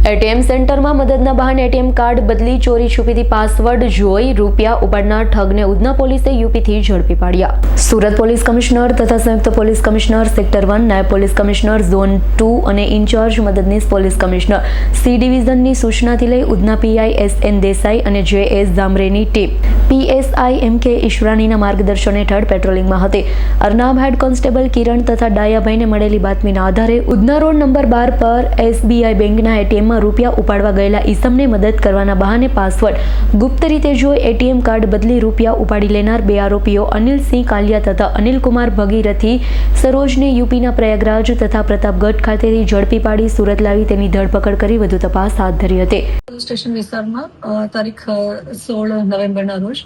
ATM સેન્ટરમાં મદદના બહાને ATM card બદલી ચોરી છુપીથી પાસવર્ડ જોઈ રૂપિયા ઉપાડનાર ઠગને ઉધના પોલીસે યુપીથી ઝડપી પાડ્યા। સુરત પોલીસ કમિશનર તથા સંયુક્ત પોલીસ કમિશનર સેક્ટર 1, નાયબ પોલીસ કમિશનર ઝોન 2 અને ઇન્ચાર્જ મદદનીશ પોલીસ કમિશનર સી ડિવિઝનની સૂચનાથી લઈ ઉધના પીઆઈ એસ.એન. દેસાઈ અને જે.એસ. ઝામરેની ટીમ પીએસઆઈ એમ.કે. ઈશ્વરાણીના માર્ગદર્શન હેઠળ પેટ્રોલિંગમાં હતી। અરનાબ હેડ કોન્સ્ટેબલ કિરણ તથા ડાયાભાઈને મળેલી બાતમીના આધારે ઉધના રોડ નંબર 12 પર એસબીઆઈ બેંકના એટીએમમાં રૂપિયા ઉપાડવા ગયેલા ઈસમને મદદ કરવાના બહાને પાસવર્ડ ગુપ્ત રીતે જોઈ એટીએમ કાર્ડ બદલી રૂપિયા ઉપાડી લેનાર બે આરોપીઓ અનિલસિંહ કાલિયા તથા અનિલકુમાર ભગીરથી સરોજને યુપીના પ્રયાગરાજ તથા પ્રતાપગઢ ખાતેથી ઝડપી પાડી સુરત લાવી તેની ધરપકડ કરી વધુ તપાસ હાથ ધરી હતી। પોલીસ સ્ટેશન વિસ્તારમાં તારીખ 16 નવેમ્બરના રોજ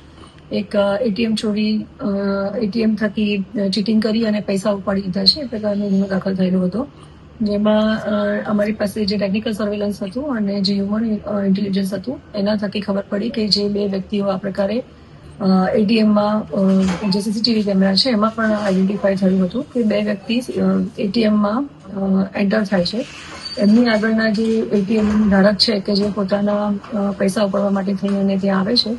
એક એટીએમ ચોરી એટીએમ થકી ચીટિંગ કરી અને પૈસા ઉપાડી લીધા છે એ પ્રકારનો ગુનો દાખલ થયેલો હતો, જેમાં અમારી પાસે જે ટેકનિકલ સર્વેલન્સ હતું અને જે હ્યુમન ઇન્ટેલિજન્સ હતું એના થકી ખબર પડી કે જે બે વ્યક્તિઓ આ પ્રકારે એટીએમમાં જે સીસીટીવી કેમેરા છે એમાં પણ આઈડેન્ટિફાઈ થયું હતું કે બે વ્યક્તિ એટીએમમાં એન્ટર થાય છે। એમની આગળના જે એટીએમ ધારક છે કે જે પોતાના પૈસા ઉપાડવા માટે થઈને અને ત્યાં આવે છે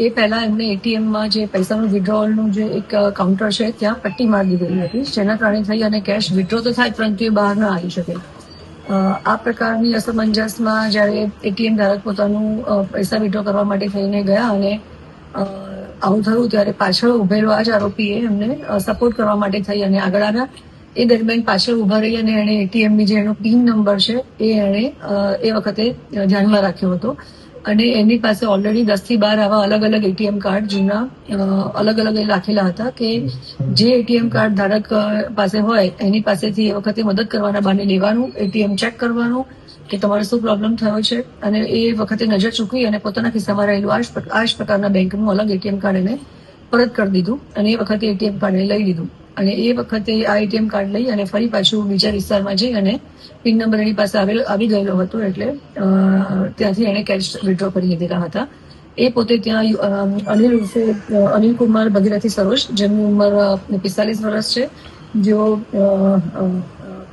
એ પહેલા એમને એટીએમમાં જે પૈસાનું વિડ્રોવલનું જે એક કાઉન્ટર છે ત્યાં પટ્ટી મારી દીધેલી હતી, જેના કારણે થઈ અને કેશ વિડ્રો તો થાય પરંતુ એ બહાર ન આવી શકે। આ પ્રકારની અસમંજસમાં જ્યારે એટીએમ ધારક પોતાનું પૈસા વિડ્રો કરવા માટે થઈને ગયા અને આવું થયું ત્યારે પાછળ ઉભેલો આ જ આરોપીએ એમને સપોર્ટ કરવા માટે થઈ અને આગળ આવ્યા। એ દરમિયાન પાછળ ઉભા રહી અને એણે એટીએમની જે એનો પિન નંબર છે એ એણે એ વખતે ધ્યાનમાં રાખ્યો હતો અને એની પાસે ઓલરેડી 10 થી 12 આવા અલગ અલગ એટીએમ કાર્ડ જૂના અલગ અલગ રાખેલા હતા કે જે એટીએમ કાર્ડ ધારક પાસે હોય એની પાસેથી એ વખતે મદદ કરવાના બહાને લેવાનું, એટીએમ ચેક કરવાનું કે તમારે શું પ્રોબ્લેમ થયો છે અને એ વખતે નજર ચૂકવી અને પોતાના ખિસ્સામાં રહેલું આ જ પ્રકારના બેંકનું અલગ એટીએમ કાર્ડ એને પરત કરી દીધું અને એ વખતે એટીએમ કાર્ડ એને લઈ લીધું અને એ વખતે આ એટીએમ કાર્ડ લઈ અને ફરી પાછું બીજા વિસ્તારમાં જઈ અને પિન નંબર એની પાસે આવી ગયેલો હતો એટલે ત્યાંથી એણે કેશ વિડ્રો કરી લીધેલા હતા। એ પોતે ત્યાં અનિલકુમાર ભગીરથી સરોજ, જેમની ઉંમર 45 વર્ષ છે, જેઓ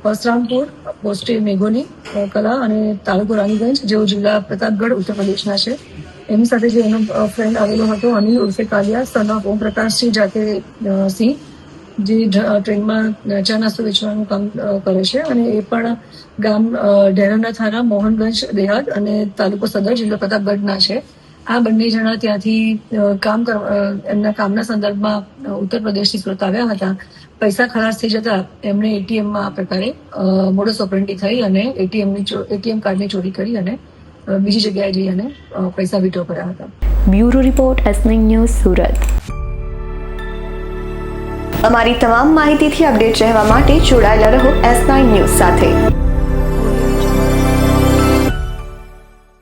પરસરામપુર પોસ્ટે મેઘોની કલા અને તાલુકો રાનીગંજ જેઓ જિલ્લા પ્રતાપગઢ ઉત્તર પ્રદેશના છે, એમની સાથે જે એનો ફ્રેન્ડ આવેલો હતો અનિલ ઉર્ફે કાલિયા સન ઓફ ઓમપ્રકાશસિંહ જાતે સિંહ, જે ટ્રેનમાં ચા નાસ્તો વેચવાનું કામ કરે છે અને એ પણ ગામ ઢેરાના થાના મોહનગંજ દેહાત અને તાલુકો સદર જિલ્લો પ્રતાપગઢના છે। આ બંને જણા ત્યાંથી એમના કામના સંદર્ભમાં ઉત્તર પ્રદેશથી સુરત આવ્યા હતા। પૈસા ખલાસ થઈ જતા એમણે એટીએમમાં આ પ્રકારે મોડસ ઓપરેન્ડી થઈ અને એટીએમ કાર્ડની ચોરી કરી અને બીજી જગ્યાએ જઈ અને પૈસા વિડ્રો કર્યા હતા। Bureau report S9 news Surat. અમારી તમામ માહિતીથી અપડેટ રહેવા માટે જોડાયેલા રહો S9 ન્યૂઝ સાથે।